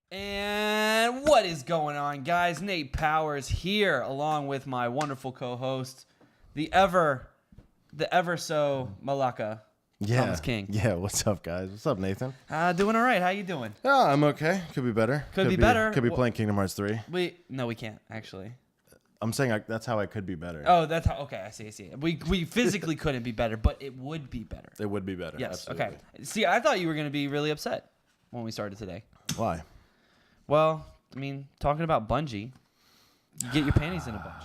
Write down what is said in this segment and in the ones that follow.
And what is going on, guys? Nate Powers here, along with my wonderful co-host, the ever so Malaka, Thomas King. Yeah, what's up, guys? What's up, Nathan? Doing all right. How you doing? Yeah, I'm okay. Could be better. Could be better. Could be playing Kingdom Hearts 3. We can't actually. I'm saying that's how I could be better. Oh, that's how. Okay, I see. We physically couldn't be better, but it would be better. It would be better. Yes. Absolutely. Okay. See, I thought you were going to be really upset when we started today. Why? Well, I mean, talking about Bungie, you get your panties in a bunch.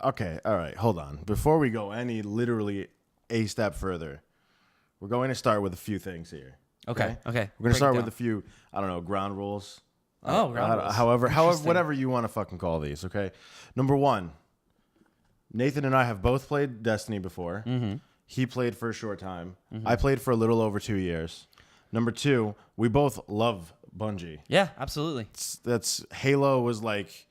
Okay, all right, hold on. Before we go literally a step further, we're going to start with a few things here. Okay. We're going to start with a few, I don't know, ground rules. Ground rules. However, whatever you want to fucking call these, okay? Number one, Nathan and I have both played Destiny before. Mm-hmm. He played for a short time. Mm-hmm. I played for a little over 2 years. Number two, we both love Bungie. Yeah, absolutely. That's Halo was like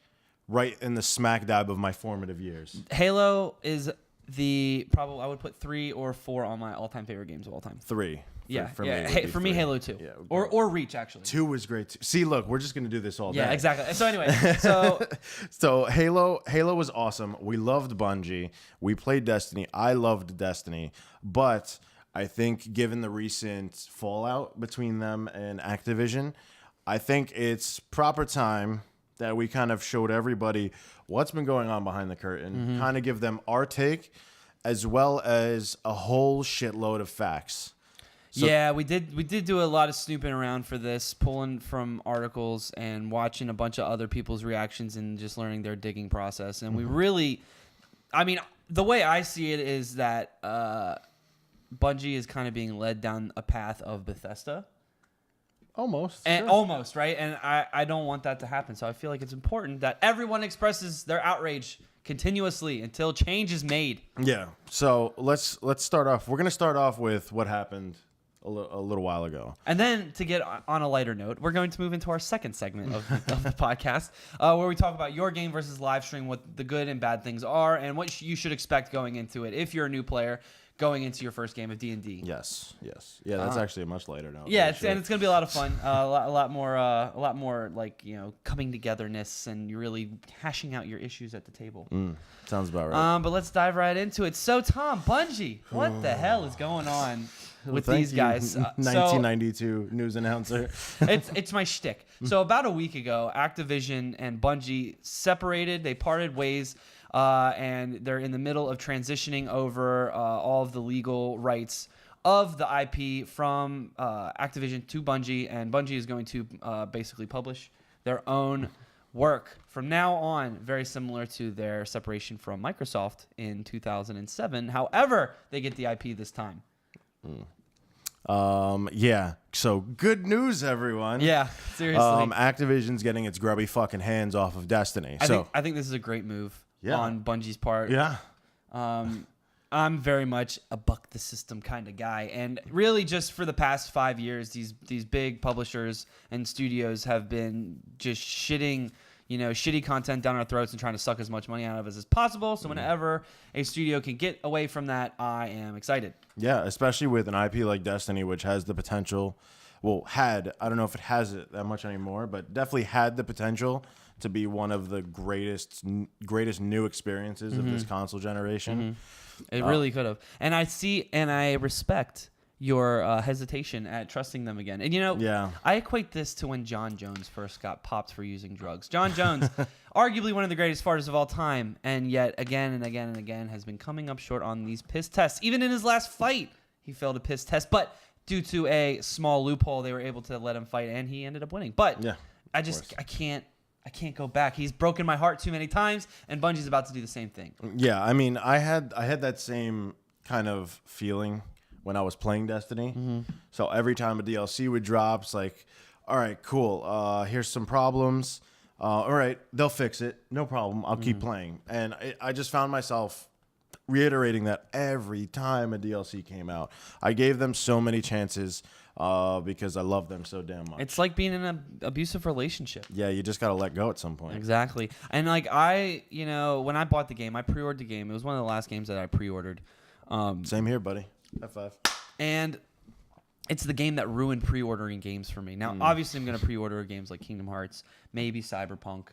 right in the smack dab of my formative years. Halo is I would put 3 or 4 on my all-time favorite games of all time. 3. For me, Halo 2. Yeah, or Reach, actually. 2 was great too. See, look, we're just gonna do this all day. Yeah, exactly. So anyway, so Halo was awesome. We loved Bungie. We played Destiny. I loved Destiny, but I think given the recent fallout between them and Activision, I think it's proper time that we kind of showed everybody what's been going on behind the curtain, kind of give them our take, as well as a whole shitload of facts. So, yeah, we did do a lot of snooping around for this, pulling from articles and watching a bunch of other people's reactions and just learning their digging process. And we really, I mean, the way I see it is that Bungie is kind of being led down a path of Bethesda. Almost. And sure. Almost, right? And I don't want that to happen. So I feel like it's important that everyone expresses their outrage continuously until change is made. Yeah. So let's start off. We're going to start off with what happened a little while ago. And then to get on a lighter note, we're going to move into our second segment of the podcast, where we talk about your game versus live stream, what the good and bad things are, and what you should expect going into it if you're a new player going into your first game of D&D. Yes. Yeah, that's actually a much lighter note. Yeah, and it's going to be a lot of fun. A lot more like, you know, coming togetherness and you're really hashing out your issues at the table. Sounds about right. But let's dive right into it. So, Tom, Bungie, what the hell is going on with these guys? 1992 news announcer. It's my shtick. So about a week ago, Activision and Bungie separated. They parted ways. And they're in the middle of transitioning over all of the legal rights of the IP from Activision to Bungie, and Bungie is going to basically publish their own work from now on, very similar to their separation from Microsoft in 2007. However, they get the IP this time. Yeah. So good news, everyone. Yeah, seriously. Activision's getting its grubby fucking hands off of Destiny. I think this is a great move. Yeah. On Bungie's part. Yeah. I'm very much a buck the system kind of guy. And really just for the past 5 years, these big publishers and studios have been just shitty content down our throats and trying to suck as much money out of us as possible. So whenever a studio can get away from that, I am excited. Yeah, especially with an IP like Destiny, which has the potential, I don't know if it has it that much anymore, but definitely had the potential to be one of the greatest new experiences of this console generation. It really could have. And I respect your hesitation at trusting them again. And, I equate this to when John Jones first got popped for using drugs. John Jones, arguably one of the greatest fighters of all time, and yet again and again and again has been coming up short on these piss tests. Even in his last fight, he failed a piss test. But due to a small loophole, they were able to let him fight, and he ended up winning. But yeah, I can't go back. He's broken my heart too many times, and Bungie's about to do the same thing. Yeah, I mean, I had that same kind of feeling when I was playing Destiny. So every time a DLC would drop, it's like, all right, cool. Here's some problems. All right, they'll fix it. No problem. I'll keep playing. And I just found myself reiterating that every time a DLC came out. I gave them so many chances. Because I love them so damn much. It's like being in an abusive relationship. Yeah, you just got to let go at some point. Exactly. And like when I bought the game, I pre-ordered the game. It was one of the last games that I pre-ordered. Same here, buddy. High five. And it's the game that ruined pre-ordering games for me. Now, obviously, I'm going to pre-order games like Kingdom Hearts, maybe Cyberpunk.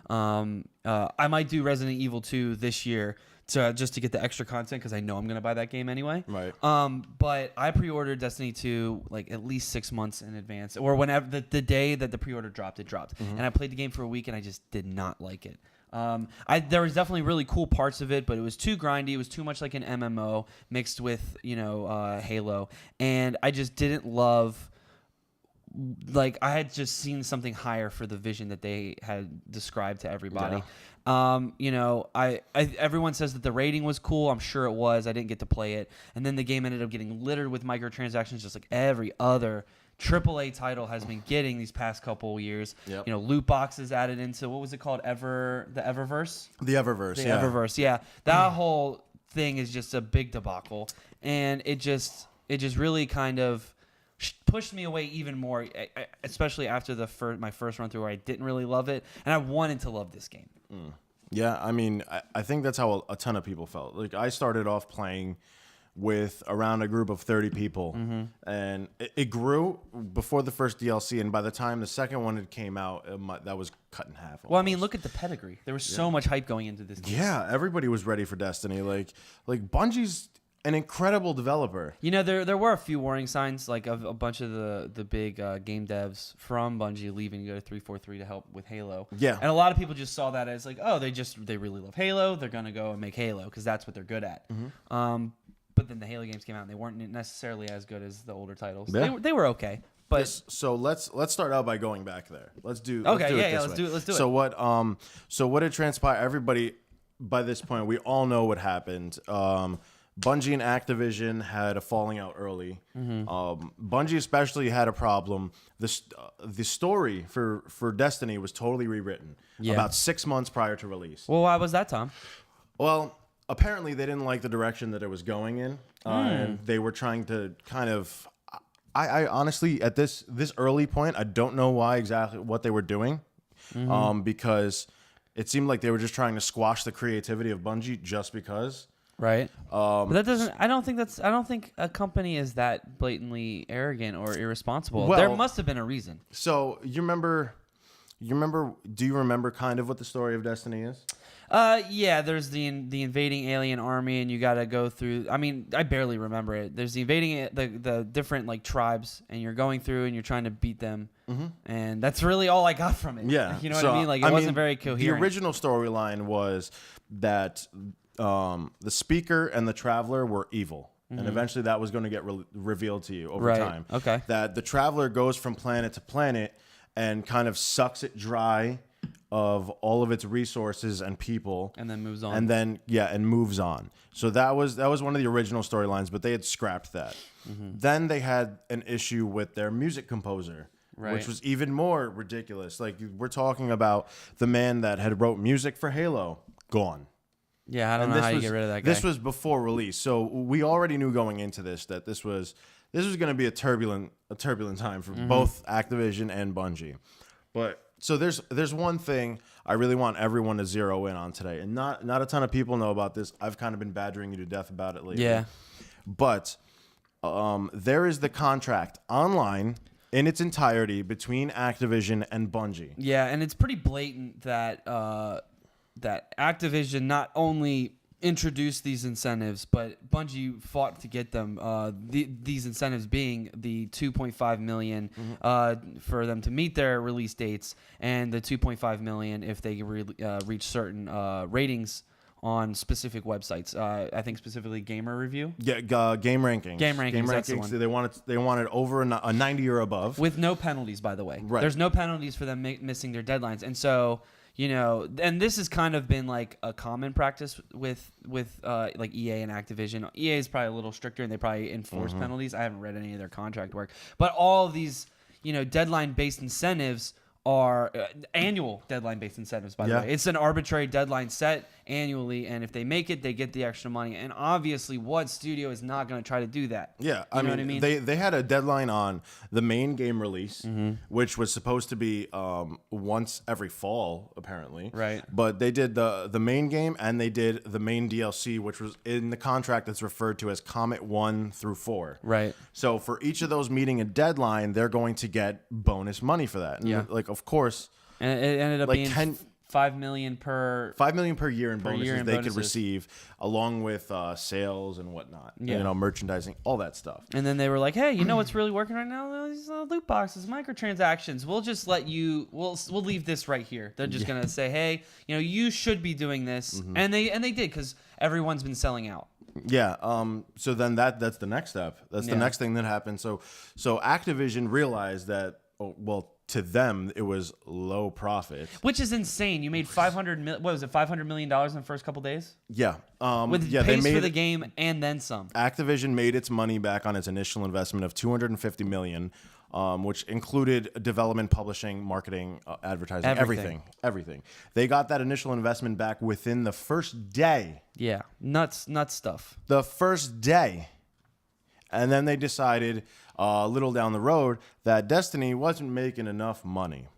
I might do Resident Evil 2 this year just to get the extra content because I know I'm going to buy that game anyway. Right. But I pre-ordered Destiny 2 like at least 6 months in advance, or whenever the day that the pre-order dropped, it dropped. And I played the game for a week, and I just did not like it. There was definitely really cool parts of it, but it was too grindy. It was too much like an MMO mixed with, Halo. And I just didn't love, like, I had just seen something higher for the vision that they had described to everybody. Yeah. Everyone says that the rating was cool. I'm sure it was. I didn't get to play it. And then the game ended up getting littered with microtransactions, just like every other AAA title has been getting these past couple years. Yep. Loot boxes added into, what was it called? The Eververse? The Eververse, The Eververse, yeah. That whole thing is just a big debacle. And it just really kind of pushed me away even more, especially after my first run through where I didn't really love it. And I wanted to love this game. Yeah, I mean, I think that's how a ton of people felt. Like, I started off playing with around a group of 30 people, and it grew before the first DLC, and by the time the second one came out, that was cut in half. Well, I mean, look at the pedigree. There was so much hype going into this game. Yeah, everybody was ready for Destiny. Like Bungie's an incredible developer. There were a few warning signs, like of a bunch of the big game devs from Bungie leaving to go to 343 to help with Halo. Yeah. And a lot of people just saw that as like, oh, they really love Halo. They're going to go and make Halo because that's what they're good at. But then the Halo games came out and they weren't necessarily as good as the older titles. Yeah. They were okay. But so let's start out by going back there. Let's do let's do it. So what had transpired, everybody by this point, we all know what happened. Bungie and Activision had a falling out early. Bungie especially had a problem. The story for Destiny was totally rewritten about 6 months prior to release. Well, why was that, Tom? Well, apparently they didn't like the direction that it was going in, and they were trying to kind of. I honestly, at this early point, I don't know why exactly what they were doing, because it seemed like they were just trying to squash the creativity of Bungie just because. Right. But that doesn't. I don't think a company is that blatantly arrogant or irresponsible. Well, there must have been a reason. So you remember? Do you remember kind of what the story of Destiny is? Yeah. There's the invading alien army, and you got to go through. I mean, I barely remember it. There's the invading the different like tribes, and you're going through and you're trying to beat them. And that's really all I got from it. Yeah. You know what I mean? Like it wasn't very coherent. The original storyline was that the speaker and the traveler were evil. And eventually that was going to get revealed to you over time. Okay. That the traveler goes from planet to planet and kind of sucks it dry of all of its resources and people. And then moves on. And then, and moves on. So that was one of the original storylines, but they had scrapped that. Then they had an issue with their music composer. Right. Which was even more ridiculous. Like, we're talking about the man that had wrote music for Halo, gone. Yeah, I don't know how you get rid of that guy. This was before release, so we already knew going into this that this was going to be a turbulent time for both Activision and Bungie. But so there's one thing I really want everyone to zero in on today, and not a ton of people know about this. I've kind of been badgering you to death about it lately. Yeah, but there is the contract online in its entirety between Activision and Bungie. Yeah, and it's pretty blatant that that Activision not only introduced these incentives, but Bungie fought to get them. These incentives being the $2.5 million for them to meet their release dates, and the $2.5 million if they reach certain ratings on specific websites. I think specifically Gamer Review. Yeah, Game Rankings. Game Rankings. That's the one. They wanted over a 90 or above, with no penalties, by the way. Right. There's no penalties for them missing their deadlines, and so. And this has kind of been like a common practice with like EA and Activision. EA is probably a little stricter, and they probably enforce penalties. I haven't read any of their contract work, but all of these, deadline-based incentives are annual deadline-based incentives, by the Yeah. way. It's an arbitrary deadline set annually, and if they make it, they get the extra money. And obviously, what studio is not going to try to do that? Yeah, You know what I mean? They had a deadline on the main game release, which was supposed to be once every fall, apparently. Right. But they did the main game and they did the main DLC, which was in the contract that's referred to as Comet 1 through 4. Right. So for each of those meeting a deadline, they're going to get bonus money for that. And Yeah. like, of course, And it ended up like being 5 million per. $5 million per year in bonuses year in they bonuses. could receive, along with sales and whatnot. Yeah. You know, merchandising, all that stuff. And then they were like, "Hey, you know what's really working right now? These loot boxes, microtransactions. We'll just let you. We'll leave this right here. They're just gonna say, hey, you know, you should be doing this, and they did because everyone's been selling out. Yeah. So then that's the next step. That's the next thing that happened. So Activision realized that, to them it was low profit, Which is insane. You made $500 million in the first couple days Yeah. with they pays made for the game and then some. Activision made its money back on its initial investment of $250 million, which included development, publishing, marketing, advertising, everything. They got that initial investment back within the first day. Yeah, nuts stuff. The first day. And then they decided a little down the road that Destiny wasn't making enough money.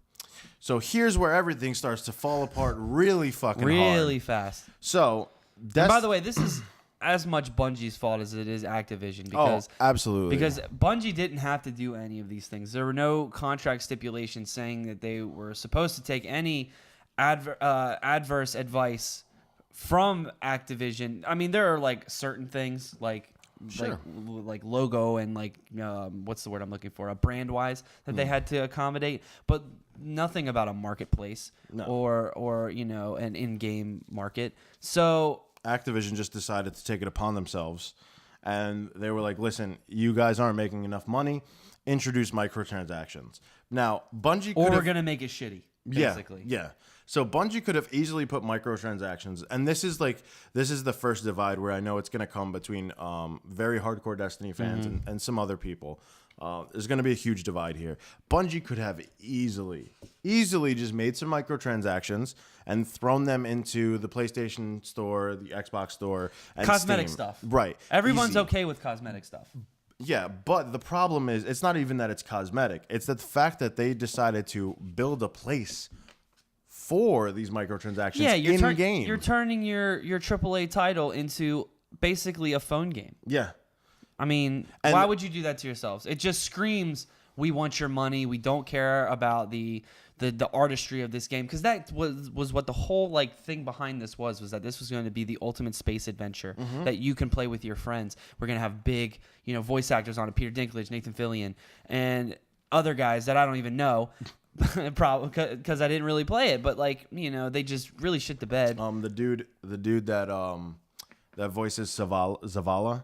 So here's where everything starts to fall apart really fucking hard. Really fast. So, And by the way, this is as much Bungie's fault as it is Activision because absolutely. Because Bungie didn't have to do any of these things. There were no contract stipulations saying that they were supposed to take any adverse advice from Activision. I mean, there are like certain things like logo and like what's the word I'm looking for? Brand wise that they had to accommodate, but nothing about a marketplace or you know, an in-game market. So Activision just decided to take it upon themselves, and they were like, listen, you guys aren't making enough money, introduce microtransactions. Now, Bungie we're going to make it shitty, basically. Yeah. So Bungie could have easily put microtransactions, and this is the first divide where I know it's going to come between very hardcore Destiny fans and some other people. There's going to be a huge divide here. Bungie could have easily just made some microtransactions and thrown them into the PlayStation Store, the Xbox Store, and Cosmetic Steam. stuff. Right. Everyone's Easy. okay with cosmetic stuff. Yeah, but the problem is it's not even that it's cosmetic. It's the fact that they decided to build a place for these microtransactions in game. You're turning your AAA title into basically a phone game. Yeah. I mean, why would you do that to yourselves? It just screams, we want your money. We don't care about the artistry of this game, because that was what the whole like thing behind this was that this was going to be the ultimate space adventure that you can play with your friends. We're going to have big, you know, voice actors on it, Peter Dinklage, Nathan Fillion, and other guys that I don't even know. Probably because I didn't really play it, but like, you know, they just really shit the bed. The dude that voices Zavala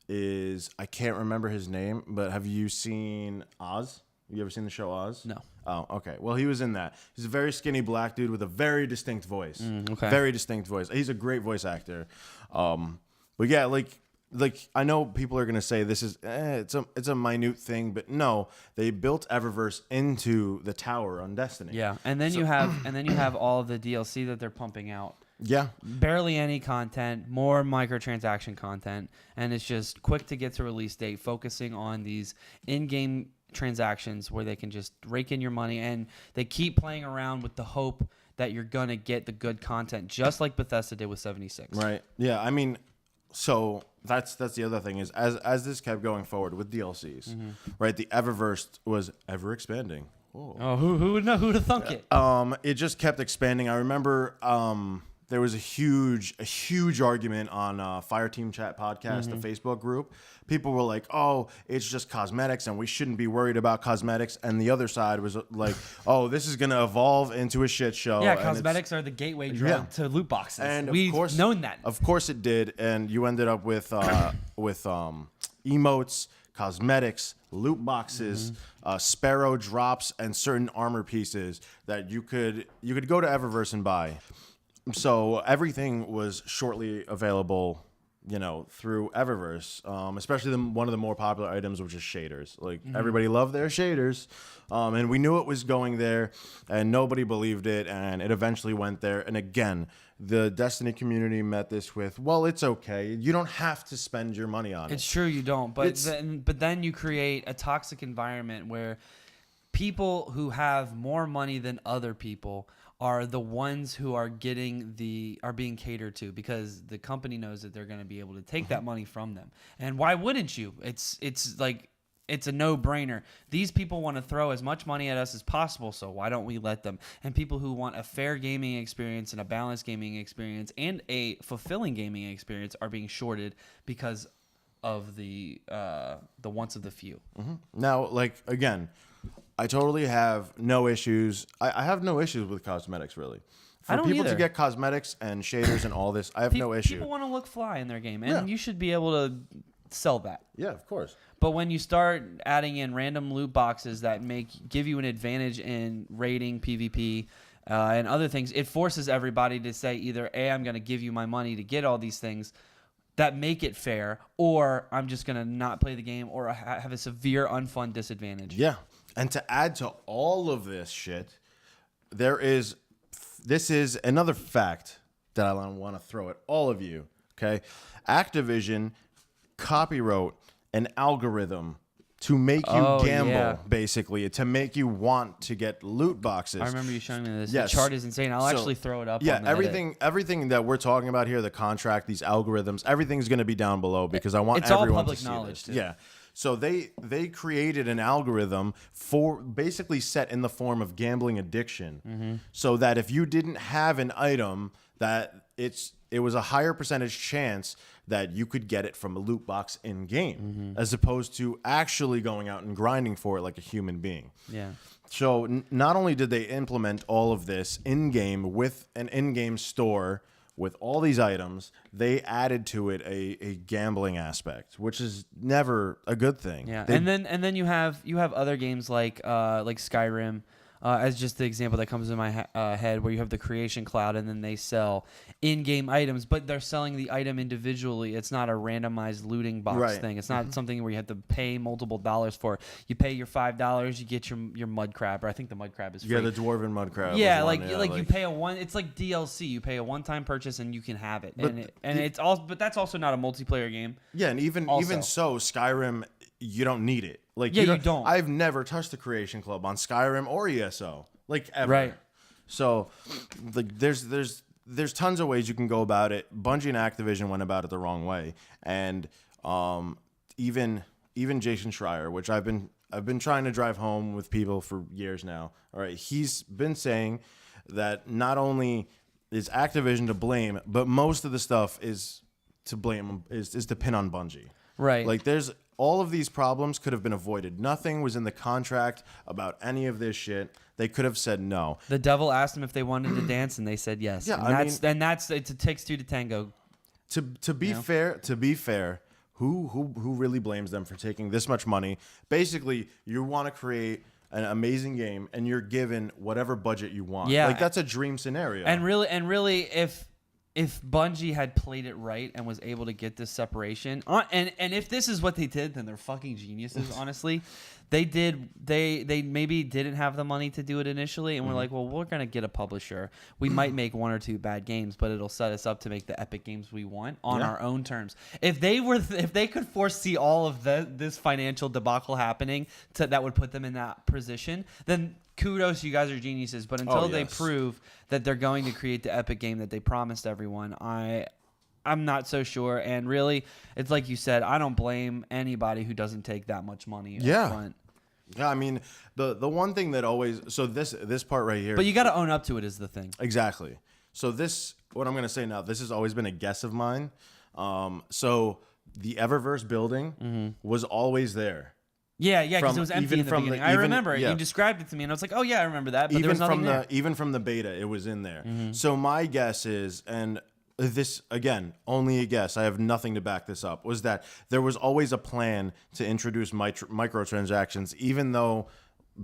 is, I can't remember his name, but have you seen Oz? You ever seen the show Oz? No. Oh, okay. Well, he was in that. He's a very skinny black dude with a very distinct voice. Okay. Very distinct voice. He's a great voice actor. But yeah, like I know people are gonna say this is it's a minute thing, but no, they built Eververse into the tower on Destiny. Yeah, and then you have all the DLC that they're pumping out. Yeah. Barely any content, more microtransaction content, and it's just quick to get to release date, focusing on these in-game transactions where they can just rake in your money, and they keep playing around with the hope that you're gonna get the good content, just like Bethesda did with 76. Right. Yeah. I mean, so that's the other thing is as this kept going forward with DLCs, right? The Eververse was ever expanding. Oh, who would know? Who'd have thunk it? It just kept expanding. I remember there was a huge argument on Fireteam Chat Podcast, the Facebook group. People were like, "Oh, it's just cosmetics, and we shouldn't be worried about cosmetics." And the other side was like, "Oh, this is going to evolve into a shit show." Yeah, and cosmetics are the gateway drug to loot boxes. And we've known that. Of course, it did, and you ended up with emotes, cosmetics, loot boxes, sparrow drops, and certain armor pieces that you could go to Eververse and buy. So everything was shortly available through Eververse, especially one of the more popular items, which is shaders. Like everybody loved their shaders, and we knew it was going there, and nobody believed it, and it eventually went there. And again, the Destiny community met this with, well, it's okay. You don't have to spend your money on it. It's true you don't, but then you create a toxic environment where people who have more money than other people are the ones who are being catered to, because the company knows that they're going to be able to take that money from them. And why wouldn't you? It's a no-brainer. These people want to throw as much money at us as possible, so why don't we let them? And people who want a fair gaming experience and a balanced gaming experience and a fulfilling gaming experience are being shorted because of the wants of the few. Now, again, I totally have no issues. I have no issues with cosmetics, really. For I don't people either. to get cosmetics and shaders and all this, I have no issue. People want to look fly in their game, and you should be able to sell that. Yeah, of course. But when you start adding in random loot boxes that give you an advantage in raiding, PvP, and other things, it forces everybody to say either, A, I'm going to give you my money to get all these things that make it fair, or I'm just going to not play the game or have a severe unfun disadvantage. Yeah. And to add to all of this shit, this is another fact that I want to throw at all of you, okay? Activision copywrote an algorithm to make you gamble, basically, to make you want to get loot boxes. I remember you showing me this. Yes. The chart is insane. I'll actually throw it up. Yeah, on the everything that we're talking about here, the contract, these algorithms, everything's going to be down below because I want everyone all public to see knowledge, this. too. Yeah. So they created an algorithm for basically set in the form of gambling addiction, so that if you didn't have an item, that it was a higher percentage chance that you could get it from a loot box in game, as opposed to actually going out and grinding for it like a human being. Yeah. So not only did they implement all of this in game with an in-game store with all these items, they added to it a gambling aspect, which is never a good thing. Yeah, and then you have other games like Skyrim, as just the example that comes in my head, where you have the creation cloud, and then they sell in-game items, but they're selling the item individually. It's not a randomized looting box thing. It's not something where you have to pay multiple dollars for. You pay your $5, you get your mud crab, or I think the mud crab is free. Yeah, the dwarven mud crab. Yeah, you pay it's like DLC. You pay a one-time purchase and you can have it. But that's also not a multiplayer game. Yeah, and even so, Skyrim, you don't need it. You don't. I've never touched the Creation Club on Skyrim or ESO, ever. Right. So, there's tons of ways you can go about it. Bungie and Activision went about it the wrong way, and even Jason Schreier, which I've been trying to drive home with people for years now. All right, he's been saying that not only is Activision to blame, but most of the stuff is to blame is to pin on Bungie. Right. There's all of these problems could have been avoided. Nothing was in the contract about any of this shit. They could have said no. The devil asked them if they wanted to dance, and they said yes. Yeah, it takes two to tango. To be fair, who really blames them for taking this much money? Basically, you want to create an amazing game, and you're given whatever budget you want. Yeah, that's a dream scenario. And really, if Bungie had played it right and was able to get this separation, and if this is what they did, then they're fucking geniuses. Honestly, they maybe didn't have the money to do it initially, and we're like, well, we're gonna get a publisher. We might make one or two bad games, but it'll set us up to make the epic games we want on our own terms. If they could foresee all of this financial debacle happening, that would put them in that position, then kudos, you guys are geniuses. But until they prove that they're going to create the epic game that they promised everyone, I'm not so sure. And really, it's like you said, I don't blame anybody who doesn't take that much money up front. Yeah, I mean, the one thing that always... So this part right here... But you got to own up to it is the thing. Exactly. So what I'm going to say now, this has always been a guess of mine. So the Eververse building was always there. Yeah, because it was empty in the beginning. I remember it. You described it to me, and I was like, oh, yeah, I remember that, but there was nothing there. Even from the beta, it was in there. So my guess is, and this, again, only a guess, I have nothing to back this up, was that there was always a plan to introduce microtransactions, even though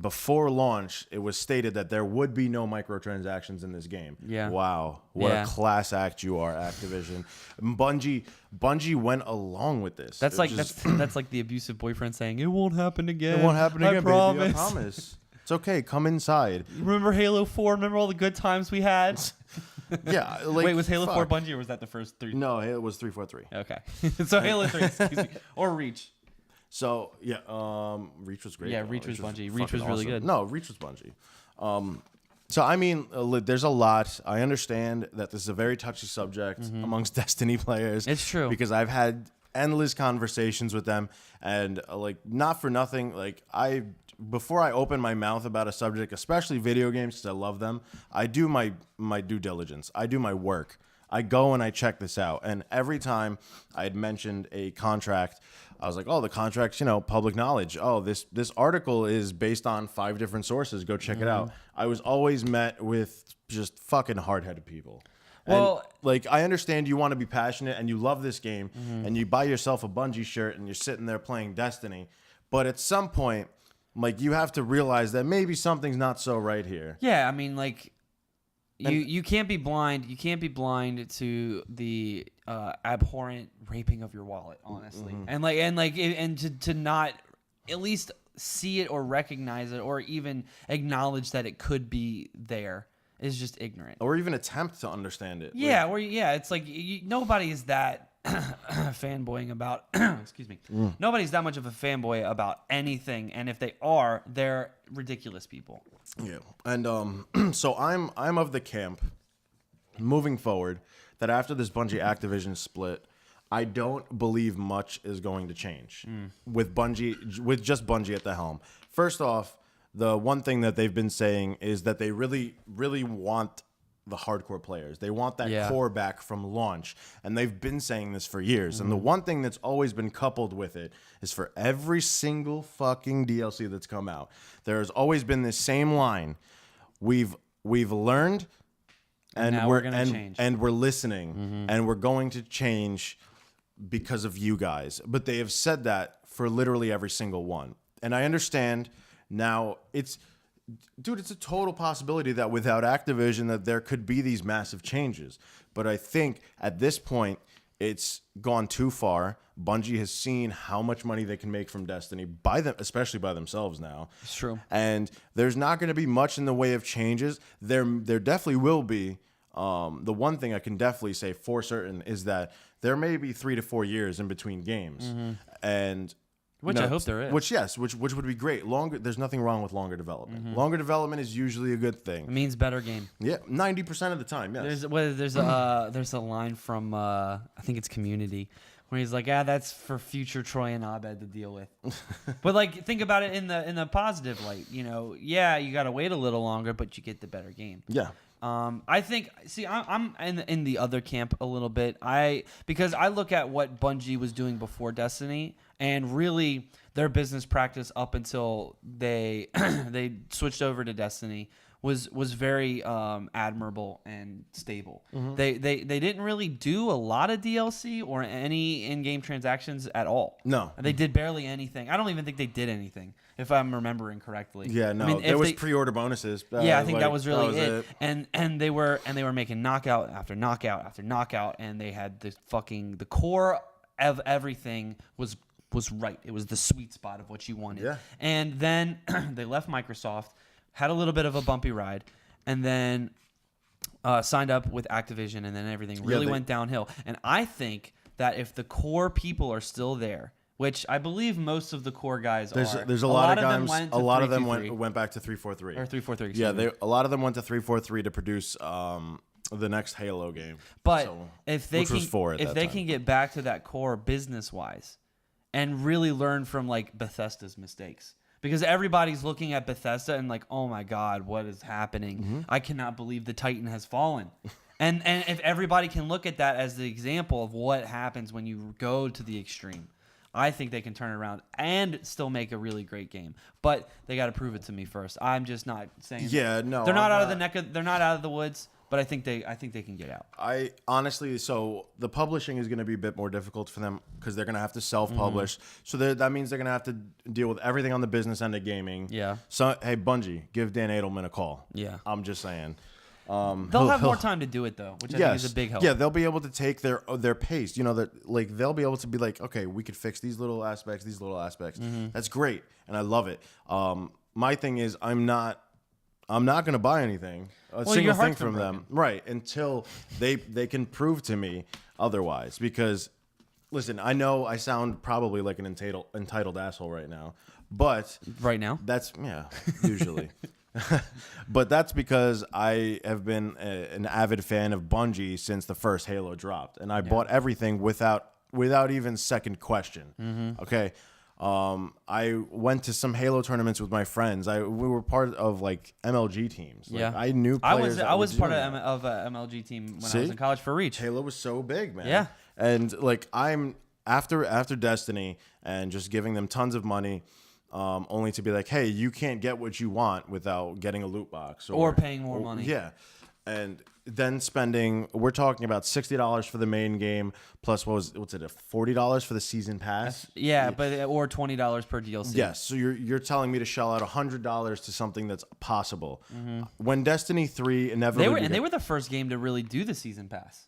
before launch, it was stated that there would be no microtransactions in this game. Yeah. Wow. What a class act you are, Activision. Bungie went along with this. That's like that's like the abusive boyfriend saying, "It won't happen again. It won't happen again, baby. I promise." promise. It's okay. Come inside. Remember Halo 4? Remember all the good times we had? Yeah. Like, Wait, was Halo 4 fuck. Bungie or was that the first 3? No, it was 343. Okay. So Halo 3, excuse me. Or Reach. So yeah, Reach was great. Yeah, Reach was Bungie. Reach fucking was really awesome. good. No, Reach was Bungie. So I mean, there's a lot. I understand that this is a very touchy subject amongst Destiny players. It's true. Because I've had endless conversations with them, and like, not for nothing, like before I open my mouth about a subject, especially video games, because I love them, I do my due diligence. I do my work. I go and I check this out. And every time I had mentioned a contract, I was like, oh, the contract's, public knowledge. Oh, this article is based on 5 different sources. Go check it out. I was always met with just fucking hard-headed people. Well, and, like, I understand you want to be passionate and you love this game and you buy yourself a Bungie shirt and you're sitting there playing Destiny. But at some point, like, you have to realize that maybe something's not so right here. yeah, I mean, like, you can't be blind. You can't be blind to the abhorrent raping of your wallet, honestly, and to not at least see it or recognize it or even acknowledge that it could be there is just ignorant. Or even attempt to understand it. Yeah, it's like nobody is that fanboying about. Excuse me. Nobody's that much of a fanboy about anything, and if they are, they're ridiculous people. Yeah, and so I'm of the camp, moving forward, that after this Bungie Activision split, I don't believe much is going to change with just Bungie at the helm. First off, the one thing that they've been saying is that they really, really want the hardcore players. They want that core back from launch. And they've been saying this for years. And the one thing that's always been coupled with it is for every single fucking DLC that's come out, there's always been this same line. We've learned and we're listening and we're going to change because of you guys. But they have said that for literally every single one. And I understand now it's a total possibility that without Activision that there could be these massive changes. But I think at this point, it's gone too far. Bungie has seen how much money they can make from Destiny, especially by themselves now. It's true. And there's not going to be much in the way of changes. There definitely will be. The one thing I can definitely say for certain is that there may be 3 to 4 years in between games. And... Which I hope there is. Which would be great. There's nothing wrong with longer development. Longer development is usually a good thing. It means better game. Yeah, 90% of the time. Yes. There's a line from I think it's Community where he's like, that's for future Troy and Abed to deal with. But like, think about it in the positive light. You got to wait a little longer, but you get the better game. Yeah. I think. See, I'm in the other camp a little bit. Because I look at what Bungie was doing before Destiny, and really their business practice up until they they switched over to Destiny was very admirable and stable. They didn't really do a lot of DLC or any in-game transactions at all. No, they did barely anything. I don't even think they did anything, if I'm remembering correctly. Yeah, no, I mean, there was pre-order bonuses. I think that was really it. And they were making knockout after knockout after knockout, and they had the core of everything was right. It was the sweet spot of what you wanted. Yeah. And then they left Microsoft, had a little bit of a bumpy ride, and then signed up with Activision, and then everything really went downhill. And I think that if the core people are still there, which I believe most of the core guys are. There's a lot of guys. A lot of them went back to 343. Or 343. Yeah, a lot of them went to 343 to produce the next Halo game. But if they can get back to that core business wise, and really learn from like Bethesda's mistakes. Because everybody's looking at Bethesda and like, oh my God, what is happening? I cannot believe the Titan has fallen. And if everybody can look at that as the example of what happens when you go to the extreme, I think they can turn it around and still make a really great game. But they got to prove it to me first. I'm just not saying. Yeah, no. They're not out of the woods. but I think they can get out. I honestly, so the publishing is going to be a bit more difficult for them because they're going to have to self-publish. So that means they're going to have to deal with everything on the business end of gaming. Yeah. So hey, Bungie, give Dan Edelman a call. Yeah. I'm just saying. They'll have more time to do it though, which I think is a big help. Yeah, they'll be able to take their pace. You know, that like they'll be able to be like, okay, we could fix these little aspects. That's great, and I love it. My thing is, I'm not going to buy anything, single thing from them, right? Until they can prove to me otherwise. Because, listen, I know I sound probably like an entitled asshole right now, but right now, that's usually. But that's because I have been an avid fan of Bungie since the first Halo dropped, and I bought everything without even second question. Okay, I went to some Halo tournaments with my friends. We were part of like MLG teams. Like, I knew players. I was part of a MLG team when I was in college for Reach. Halo was so big, man. Yeah, and like I'm after Destiny and just giving them tons of money. Only to be like, hey, you can't get what you want without getting a loot box or paying more money. Yeah, and then we're talking about $60 for the main game plus what's it, $40 for the season pass? Or $20 per DLC. Yes, so you're telling me to shell out $100 to something that's possible. When Destiny 3 inevitably they were the first game to really do the season pass.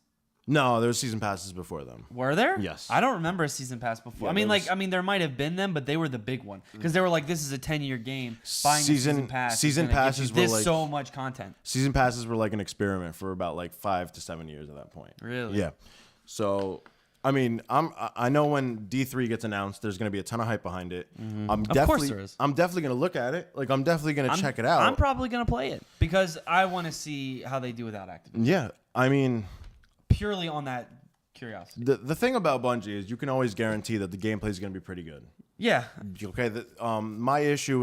No, there were season passes before them. Were there? Yes. I don't remember a season pass before. Yeah, there might have been them, but they were the big one because they were like, this is a 10-year game. Buying season pass. Season passes were like so much content. Season passes were like an experiment for about like 5 to 7 years at that point. Really? Yeah. So, I mean, I know when D3 gets announced, there's going to be a ton of hype behind it. Of course there is. I'm definitely going to look at it. Like, I'm definitely going to check it out. I'm probably going to play it because I want to see how they do without Activision. Yeah. I mean, purely on that curiosity. The thing about Bungie is you can always guarantee that the gameplay is going to be pretty good. Yeah. Okay. My issue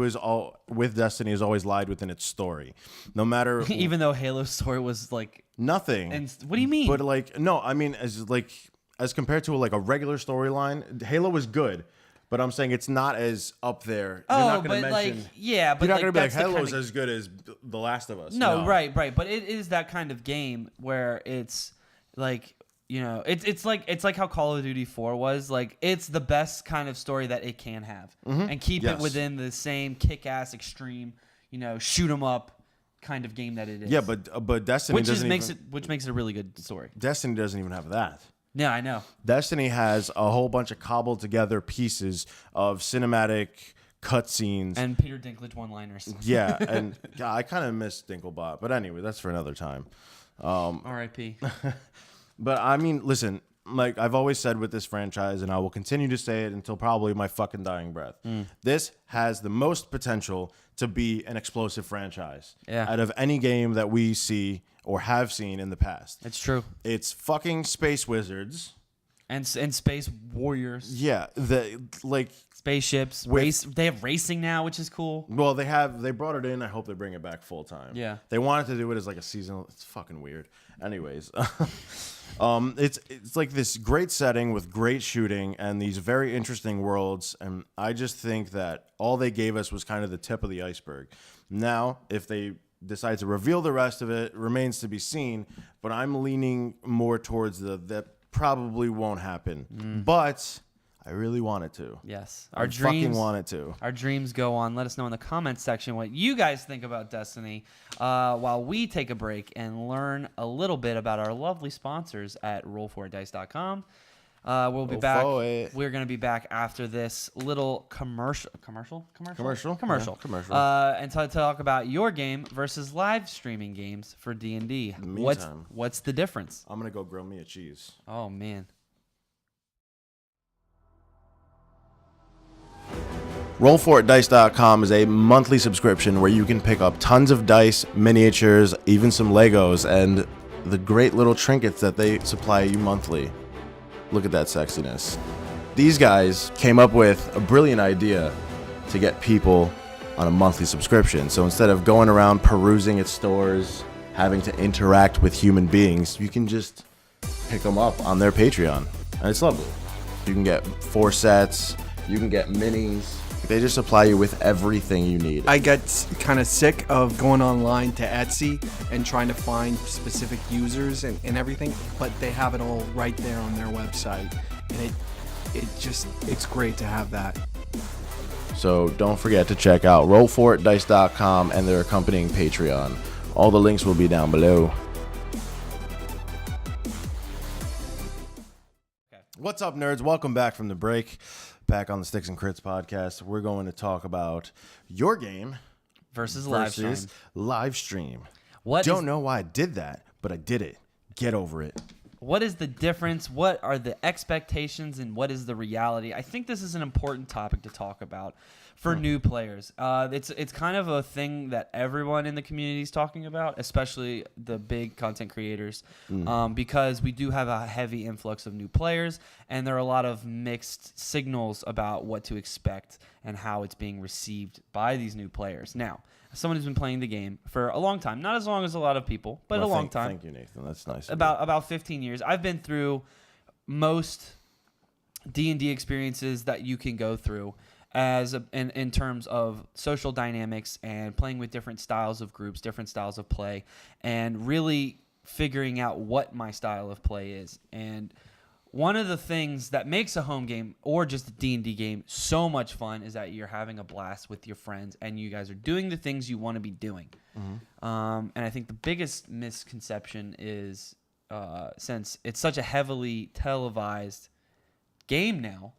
with Destiny has always lied within its story, no matter. Even though Halo's story was like nothing. And what do you mean? But like, no, I mean as compared to like a regular storyline, Halo was good. But I'm saying it's not as up there. You're not going to mention. But you're not like, going to be like Halo's as good as The Last of Us. No, right. But it is that kind of game where it's like. You know, it's like how Call of Duty 4 was. Like, it's the best kind of story that it can have, and keep it within the same kick-ass, extreme, shoot 'em up kind of game that it is. Yeah, but Destiny which makes it a really good story. Destiny doesn't even have that. Yeah, I know. Destiny has a whole bunch of cobbled together pieces of cinematic cutscenes and Peter Dinklage one-liners. Yeah, and I kind of miss Dinklebot, but anyway, that's for another time. R.I.P. But I mean, listen, like I've always said with this franchise, and I will continue to say it until probably my fucking dying breath. This has the most potential to be an explosive franchise out of any game that we see or have seen in the past. It's true. It's fucking space wizards. And space warriors. Yeah, spaceships. They have racing now, which is cool. Well, they brought it in. I hope they bring it back full time. Yeah. They wanted to do it as like a seasonal. It's fucking weird. Anyways, it's like this great setting with great shooting and these very interesting worlds, and I just think that all they gave us was kind of the tip of the iceberg. Now, if they decide to reveal the rest of it, remains to be seen. But I'm leaning more towards that probably won't happen. But I really want it to. Yes. I fucking want it to. Our dreams go on. Let us know in the comments section what you guys think about Destiny while we take a break and learn a little bit about our lovely sponsors at roll4dice.com. We'll be back. We're going to be back after this little commercial. And to talk about your game versus live streaming games for D&D. What's the difference? I'm going to go grill me a cheese. Oh, man. Roll4dice.com is a monthly subscription where you can pick up tons of dice, miniatures, even some Legos, and the great little trinkets that they supply you monthly. Look at that sexiness. These guys came up with a brilliant idea to get people on a monthly subscription. So instead of going around perusing at stores, having to interact with human beings, you can just pick them up on their Patreon. And it's lovely. You can get 4 sets, you can get minis, They just supply you with everything you need. I get kind of sick of going online to Etsy and trying to find specific users and everything, but they have it all right there on their website. And it's great to have that. So don't forget to check out rollforitdice.com and their accompanying Patreon. All the links will be down below. What's up, nerds? Welcome back from the break. Back on the Stix&Crits podcast. We're going to talk about your game versus live stream. Don't know why I did that, but I did it. Get over it. What is the difference? What are the expectations and what is the reality? I think this is an important topic to talk about for new players. It's kind of a thing that everyone in the community is talking about, especially the big content creators, because we do have a heavy influx of new players, and there are a lot of mixed signals about what to expect and how it's being received by these new players. Now, as someone who's been playing the game for a long time, not as long as a lot of people, but a long time. Thank you, Nathan. That's nice. About 15 years. I've been through most D&D experiences that you can go through in terms of social dynamics and playing with different styles of groups, different styles of play, and really figuring out what my style of play is. And one of the things that makes a home game or just a D&D game so much fun is that you're having a blast with your friends and you guys are doing the things you want to be doing. And I think the biggest misconception is since it's such a heavily televised game now,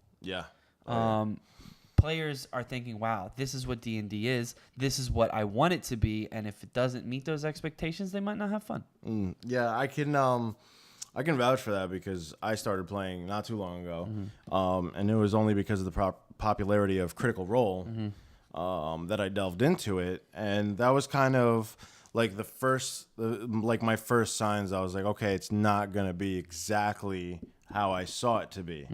players are thinking, wow, this is what D&D is. This is what I want it to be. And if it doesn't meet those expectations, they might not have fun. Yeah, I can vouch for that because I started playing not too long ago, and it was only because of the popularity of Critical Role that I delved into it, and that was kind of like my first signs. I was like, okay, it's not gonna be exactly how I saw it to be,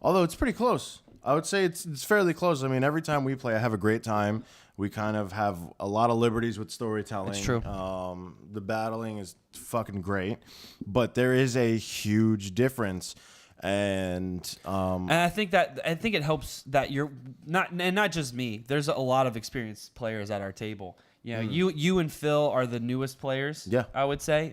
although it's pretty close. I would say it's fairly close. I mean, every time we play, I have a great time. We kind of have a lot of liberties with storytelling. It's true. The battling is fucking great, but there is a huge difference, and I think it helps that you're not just me. There's a lot of experienced players at our table. You know, you and Phil are the newest players. Yeah, I would say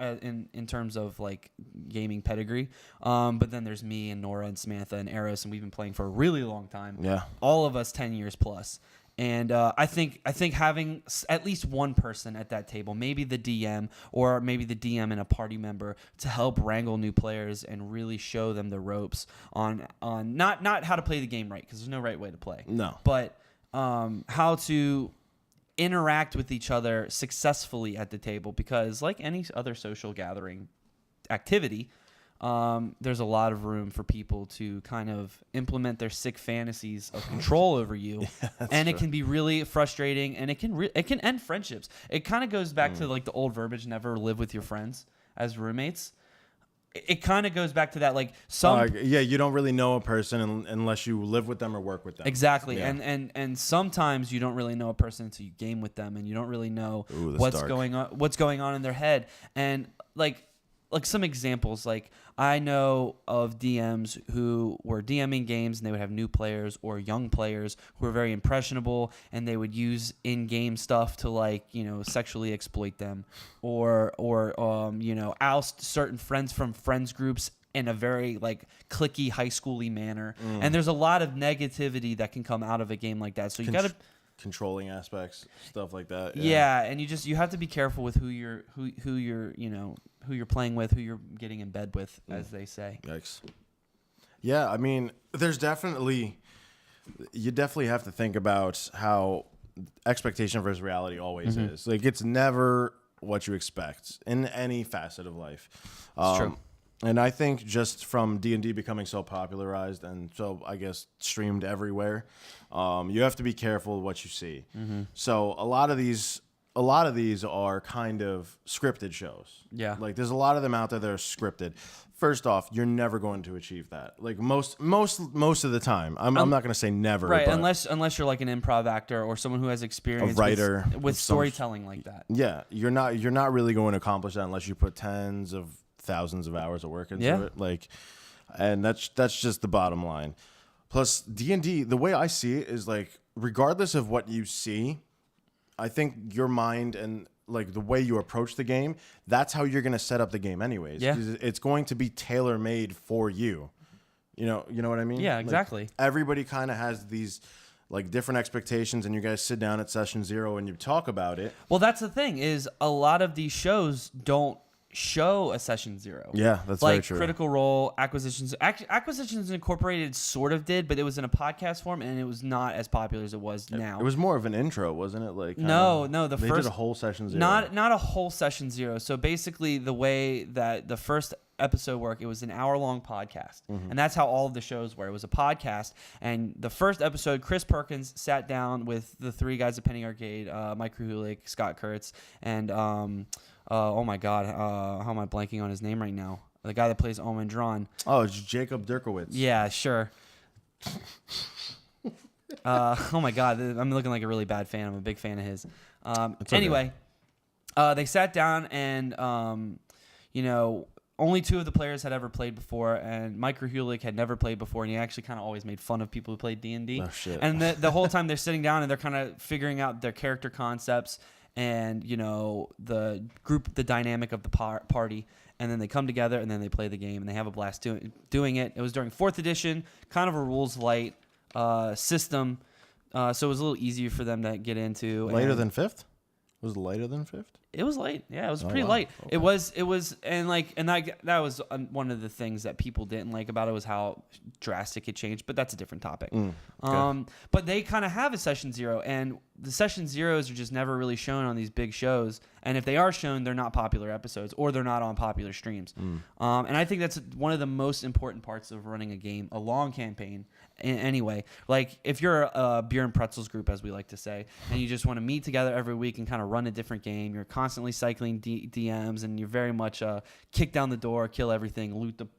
in terms of like gaming pedigree. But then there's me and Nora and Samantha and Eros, and we've been playing for a really long time. Yeah, all of us 10 years plus. And I think having at least one person at that table, maybe the DM or maybe the DM and a party member, to help wrangle new players and really show them the ropes on not how to play the game right, because there's no right way to play. No, but how to interact with each other successfully at the table, because like any other social gathering activity, there's a lot of room for people to kind of implement their sick fantasies of control over you, and it can be really frustrating, and it can end friendships. It kind of goes back to like the old verbiage, never live with your friends as roommates. It kind of goes back to that, like you don't really know a person unless you live with them or work with them. Exactly, yeah. and sometimes you don't really know a person until you game with them, and you don't really know what's going on in their head. And like some examples, like I know of DMs who were DMing games and they would have new players or young players who were very impressionable, and they would use in-game stuff to like, you know, sexually exploit them or you know, oust certain friends from friends groups in a very like cliquey high schooly manner. And there's a lot of negativity that can come out of a game like that. So you got to controlling aspects, stuff like that. Yeah, and you have to be careful with who you're playing with, who you're getting in bed with, as they say. Yikes. Yeah, I mean, you definitely have to think about how expectation versus reality always is. Like, it's never what you expect in any facet of life. It's true. And I think just from D&D becoming so popularized and so, I guess, streamed everywhere, you have to be careful with what you see. So a lot of these are kind of scripted shows. Yeah. Like, there's a lot of them out there that are scripted. First off, you're never going to achieve that. Like, most of the time. I'm not going to say never. Right, but unless you're like an improv actor or someone who has experience, a writer with storytelling like that. Yeah, you're not really going to accomplish that unless you put tens of thousands of hours of work into it. Like, and that's just the bottom line. Plus, D&D, the way I see it is like, regardless of what you see, I think your mind and like the way you approach the game, that's how you're going to set up the game anyways. Yeah. 'Cause it's going to be tailor-made for you. You know what I mean? Yeah, Like, exactly. everybody kind of has these like different expectations, and you guys sit down at session 0 and you talk about it. Well, that's the thing is a lot of these shows don't show a session 0. Yeah, that's like very true. Critical Role, Acquisitions Incorporated sort of did, but it was in a podcast form and it was not as popular as it was now. It was more of an intro, wasn't it? Like No, they first did a whole session 0. not a whole session 0. So basically, the way that the first episode worked, it was an hour-long podcast, and that's how all of the shows were. It was a podcast, and the first episode, Chris Perkins sat down with the 3 guys at Penny Arcade, Mike Krahulik, Stix&Crits, and oh my God, how am I blanking on his name right now? The guy that plays Omen Drawn. Oh, it's Jacob Dirkowitz. Yeah, sure. Oh my God, I'm looking like a really bad fan. I'm a big fan of his. okay. Anyway, they sat down and, only 2 of the players had ever played before, and Mike Krahulik had never played before, and he actually kind of always made fun of people who played D&D. Oh, shit. And the whole time they're sitting down and they're kind of figuring out their character concepts and, the dynamic of the party. And then they come together and then they play the game and they have a blast doing it. It was during 4th edition, kind of a rules light system, so it was a little easier for them to get into. Later than 5th? Was it later than 5th? It was late. Yeah, it was pretty wow. light. Okay. It was, and that was one of the things that people didn't like about it was how drastic it changed. But that's a different topic. okay. But they kind of have a session 0, and the session 0s are just never really shown on these big shows. And if they are shown, they're not popular episodes, or they're not on popular streams. And I think that's one of the most important parts of running a game, a long campaign. Anyway, like if you're a beer and pretzels group, as we like to say, and you just want to meet together every week and kind of run a different game, you're constantly cycling DMs, and you're very much kick down the door, kill everything,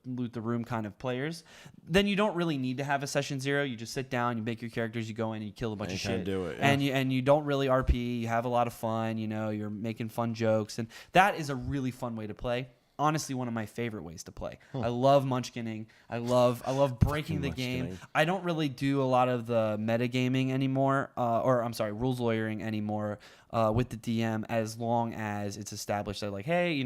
loot the room kind of players. Then you don't really need to have a session 0. You just sit down, you make your characters, you go in, and you kill a bunch of shit, do it, yeah. and you don't really RP. You have a lot of fun. You're making fun jokes, and that is a really fun way to play. Honestly, one of my favorite ways to play. I love munchkinning. I love breaking the game. I don't really do a lot of the metagaming anymore, rules lawyering anymore with the DM, as long as it's established that, like, hey,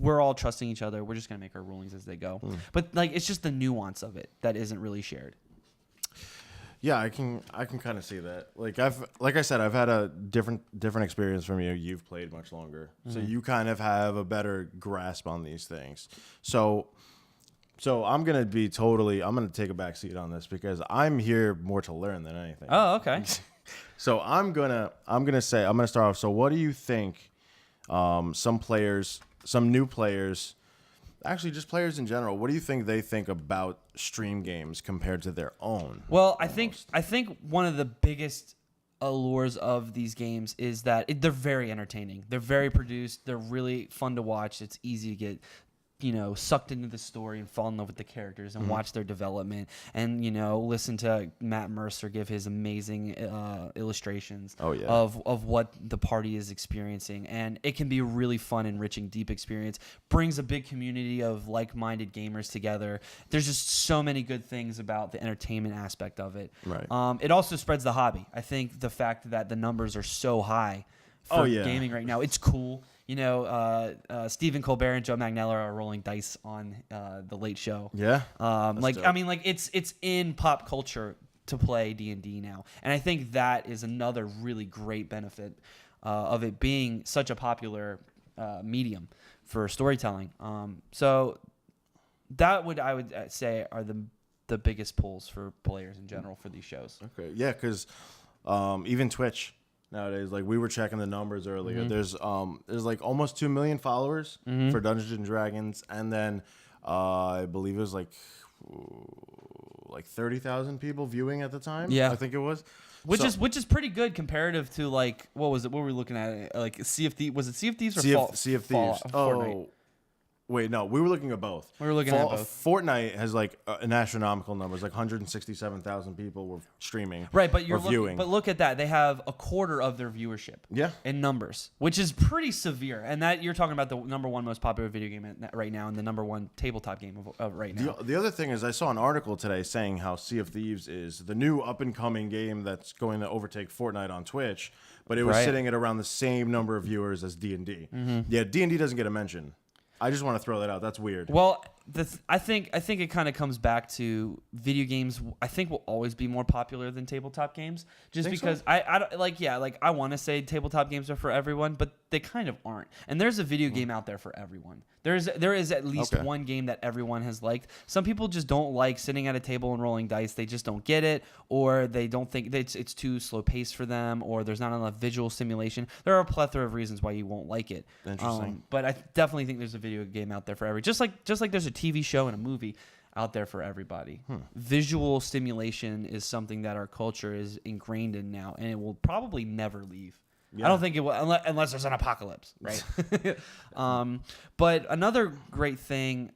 we're all trusting each other. We're just gonna make our rulings as they go. But like, it's just the nuance of it that isn't really shared. Yeah, I can kind of see that. Like I said, I've had a different experience from you. You've played much longer, so you kind of have a better grasp on these things. So I'm gonna take a back seat on this because I'm here more to learn than anything. Oh, okay. So I'm gonna start off. So what do you think? Some new players. Actually, just players in general. What do you think they think about stream games compared to their own? Well, I think one of the biggest allures of these games is that they're very entertaining. They're very produced. They're really fun to watch. It's easy to get sucked into the story and fall in love with the characters and watch their development and, listen to Matt Mercer give his amazing illustrations of what the party is experiencing. And it can be a really fun, enriching, deep experience. Brings a big community of like-minded gamers together. There's just so many good things about the entertainment aspect of it. Right. It also spreads the hobby. I think the fact that the numbers are so high for gaming right now, it's cool. Stephen Colbert and Joe Manganiello are rolling dice on the Late Show. Yeah. It's in pop culture to play D&D now, and I think that is another really great benefit of it being such a popular medium for storytelling. So that I would say are the biggest pulls for players in general for these shows. Okay. Yeah, because even Twitch. Nowadays, like we were checking the numbers earlier, there's like almost 2 million followers for Dungeons and Dragons, and then I believe it was like 30,000 people viewing at the time. Yeah, I think it was, which is pretty good comparative to like what was it? What were we looking at? Like Sea of Thieves? Was it Sea of Thieves or Sea of Thieves? Fortnite? Wait, no, we were looking at both. We were looking at both. Fortnite has like an astronomical numbers, like 167,000 people were streaming. Right, but or viewing. But look at that. They have a quarter of their viewership. Yeah. In numbers, which is pretty severe. And that you're talking about the number one most popular video game right now and the number one tabletop game of right now. The other thing is I saw an article today saying how Sea of Thieves is the new up-and-coming game that's going to overtake Fortnite on Twitch, but it was sitting at around the same number of viewers as D&D. Yeah, D&D doesn't get a mention. I just want to throw that out. That's weird. Well, I think it kind of comes back to video games. I think will always be more popular than tabletop games, just because so? I want to say tabletop games are for everyone, but they kind of aren't. And there's a video game out there for everyone. There is at least one game that everyone has liked. Some people just don't like sitting at a table and rolling dice. They just don't get it, or they don't think it's too slow paced for them, or there's not enough visual stimulation. There are a plethora of reasons why you won't like it. Interesting. But I definitely think there's a video game out there for everyone. Just like there's a TV show and a movie out there for everybody. Visual stimulation is something that our culture is ingrained in now, and it will probably never leave. Yeah. I don't think it will, unless there's an apocalypse, right? But another great thing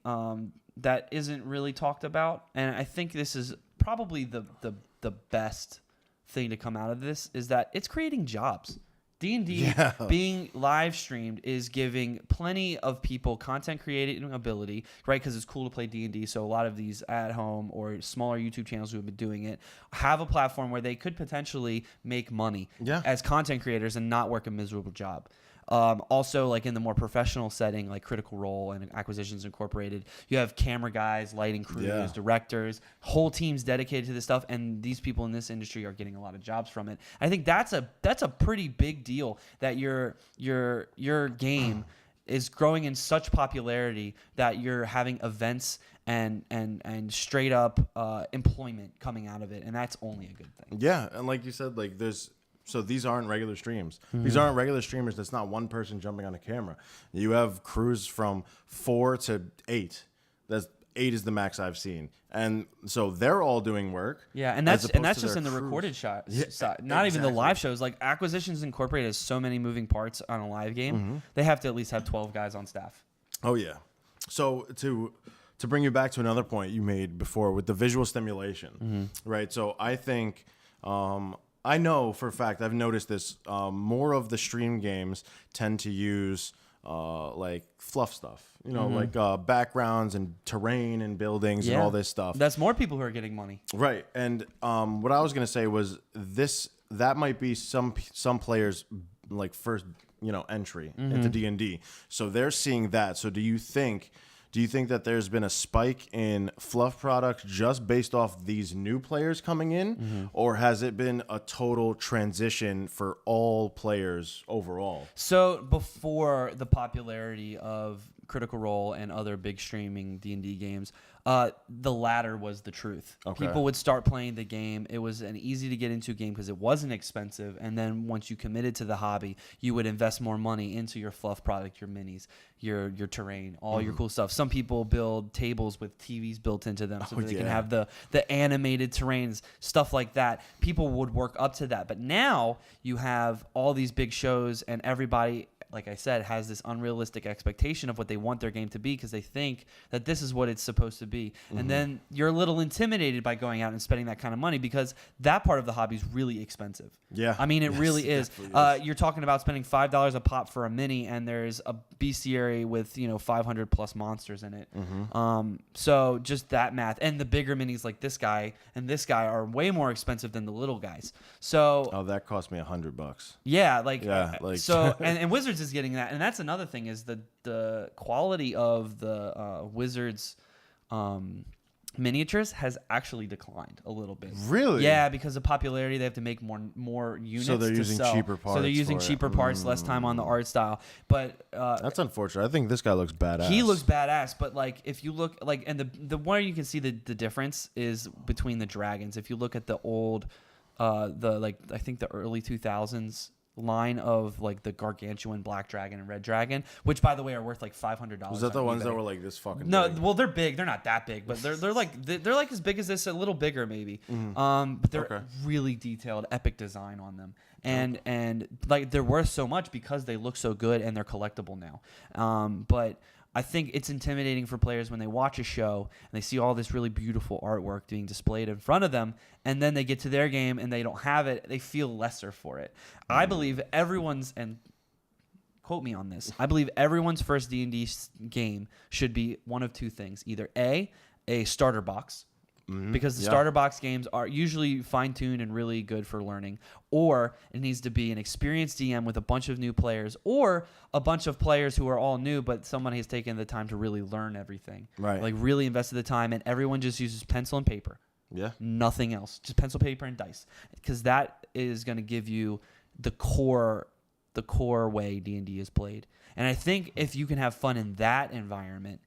that isn't really talked about, and I think this is probably the best thing to come out of this, is that it's creating jobs. D&D being live streamed is giving plenty of people content creating ability, right? Because it's cool to play D&D. So a lot of these at home or smaller YouTube channels who have been doing it have a platform where they could potentially make money as content creators and not work a miserable job. Also, like in the more professional setting, like Critical Role and Acquisitions Incorporated, you have camera guys, lighting crews, directors, whole teams dedicated to this stuff, and these people in this industry are getting a lot of jobs from it. I think that's a pretty big deal that your game is growing in such popularity that you're having events and straight up employment coming out of it, and that's only a good thing. Yeah, and like you said, like So these aren't regular streams. These aren't regular streamers. That's not one person jumping on a camera. You have crews from 4 to 8. That's 8 is the max I've seen, and so they're all doing work. Yeah, and that's just in the recorded shot. Not even the live shows. Like Acquisitions Incorporated has so many moving parts on a live game. They have to at least have 12 guys on staff. Oh yeah. So to bring you back to another point you made before with the visual stimulation, right? So I think. I know for a fact, I've noticed this, more of the stream games tend to use like fluff stuff, like backgrounds and terrain and buildings and all this stuff. That's more people who are getting money. Right. And what I was going to say was that might be some players like first, entry into D&D. So they're seeing that. So do you think that there's been a spike in fluff products just based off these new players coming in, or has it been a total transition for all players overall? So before the popularity of Critical Role and other big streaming D&D games, the latter was the truth. Okay. People would start playing the game. It was an easy to get into game because it wasn't expensive. And then once you committed to the hobby, you would invest more money into your fluff product, your minis, your terrain, all your cool stuff. Some people build tables with TVs built into them so that they can have the animated terrains, stuff like that. People would work up to that. But now you have all these big shows and everybody, like I said, has this unrealistic expectation of what they want their game to be because they think that this is what it's supposed to be. And then you're a little intimidated by going out and spending that kind of money because that part of the hobby is really expensive. Yeah. I mean, it really is. You're talking about spending $5 a pop for a mini, and there's a bestiary with 500 plus monsters in it. So just that math, and the bigger minis like this guy and this guy are way more expensive than the little guys. So that cost me $100. Yeah, so and Wizards is getting that, and that's another thing is the quality of the Wizards miniatures has actually declined a little bit. Really? Yeah, because of popularity, they have to make more units. So they're using sell. cheaper parts. So they're using cheaper parts, less time on the art style. But that's unfortunate. I think this guy looks badass. He looks badass, but like if you look like, and the one you can see the difference is between the dragons. If you look at the old, I think the early 2000s line of like the gargantuan black dragon and red dragon, which by the way are worth like $500. Was that the ones that were like this fucking big? Well, they're big. They're not that big, but they're like as big as this, a little bigger maybe. But they're really detailed, epic design on them, and like they're worth so much because they look so good and they're collectible now. But I think it's intimidating for players when they watch a show and they see all this really beautiful artwork being displayed in front of them, and then they get to their game and they don't have it. They feel lesser for it. I believe everyone's, and quote me on this, I believe everyone's first D&D game should be one of two things. Either A starter box, because the starter box games are usually fine-tuned and really good for learning, or it needs to be an experienced DM with a bunch of new players, or a bunch of players who are all new, but someone has taken the time to really learn everything. Right. Like really invested the time, and everyone just uses pencil and paper. Yeah. Nothing else. Just pencil, paper, and dice. Because that is going to give you the core way D&D is played. And I think if you can have fun in that environment,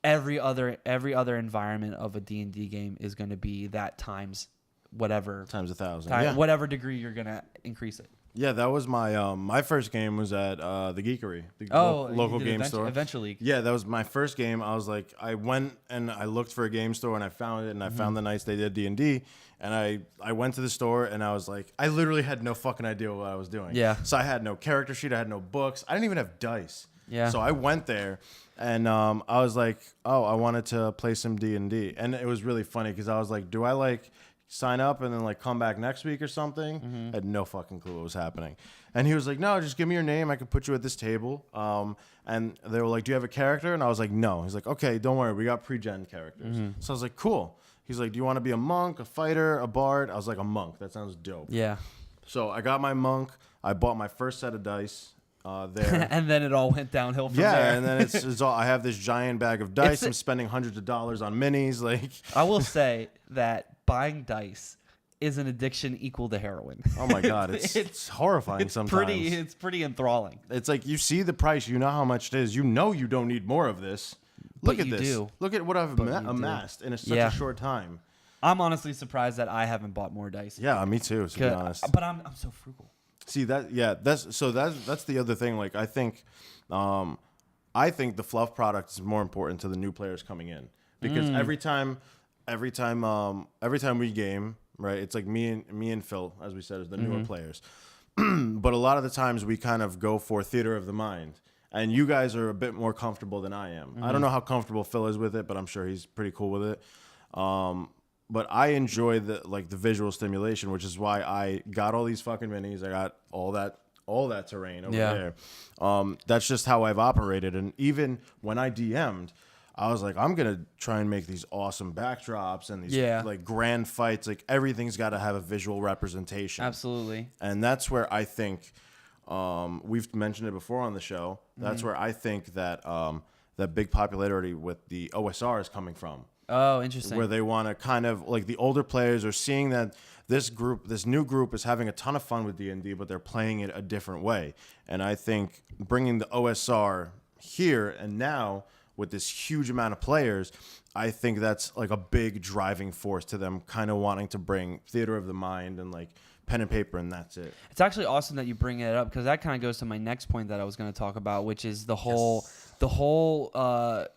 every other environment of a D&D game is going to be that times whatever. Times 1,000. Whatever degree you're going to increase it. Yeah, that was my my first game was at the Geekery, the local game store. Adventure League. Yeah, that was my first game. I was like, I went and I looked for a game store and I found it, and I found the nights they did D&D, and I went to the store and I was like, I literally had no fucking idea what I was doing. Yeah. So I had no character sheet, I had no books, I didn't even have dice. Yeah. So I went there and I was like, oh, I wanted to play some D&D, and it was really funny because I was like, do I like sign up and then like come back next week or something? I had no fucking clue what was happening. And he was like, no, just give me your name, I can put you at this table. And they were like, do you have a character? And I was like, no. He's like, okay, don't worry, we got pre-gen characters. So I was like, cool. He's like, do you want to be a monk, a fighter, a bard? I was like, a monk. That sounds dope. Yeah. So I got my monk. I bought my first set of dice there. And then it all went downhill from there. Yeah, and then it's all, I have this giant bag of dice. I'm spending hundreds of dollars on minis. Like, I will say that buying dice is an addiction equal to heroin. oh my God, it's horrifying sometimes. It's pretty enthralling. It's like you see the price, you know how much it is. You know you don't need more of this. Look But at you this. do. Look at what I've amassed in such a short time. I'm honestly surprised that I haven't bought more dice. Yeah, me too, to be honest. But I'm so frugal. See that? Yeah, that's the other thing. Like I think the fluff product is more important to the new players coming in, because every time we game, right? It's like me and Phil, as we said, as the newer players. But a lot of the times we kind of go for theater of the mind, and you guys are a bit more comfortable than I am. I don't know how comfortable Phil is with it, but I'm sure he's pretty cool with it. But I enjoy the visual stimulation, which is why I got all these fucking minis. I got all that terrain over there. That's just how I've operated. And even when I DM'd, I was like, I'm gonna try and make these awesome backdrops and these like grand fights. Like everything's got to have a visual representation. Absolutely. And that's where I think we've mentioned it before on the show. That's where I think that that big popularity with the OSR is coming from. Oh, interesting. Where they want to kind of like the older players are seeing that this new group is having a ton of fun with D&D, but they're playing it a different way. And I think bringing the OSR here and now with this huge amount of players, I think that's like a big driving force to them kind of wanting to bring theater of the mind and like pen and paper, and that's it. It's actually awesome that you bring it up, because that kind of goes to my next point that I was going to talk about, which is the whole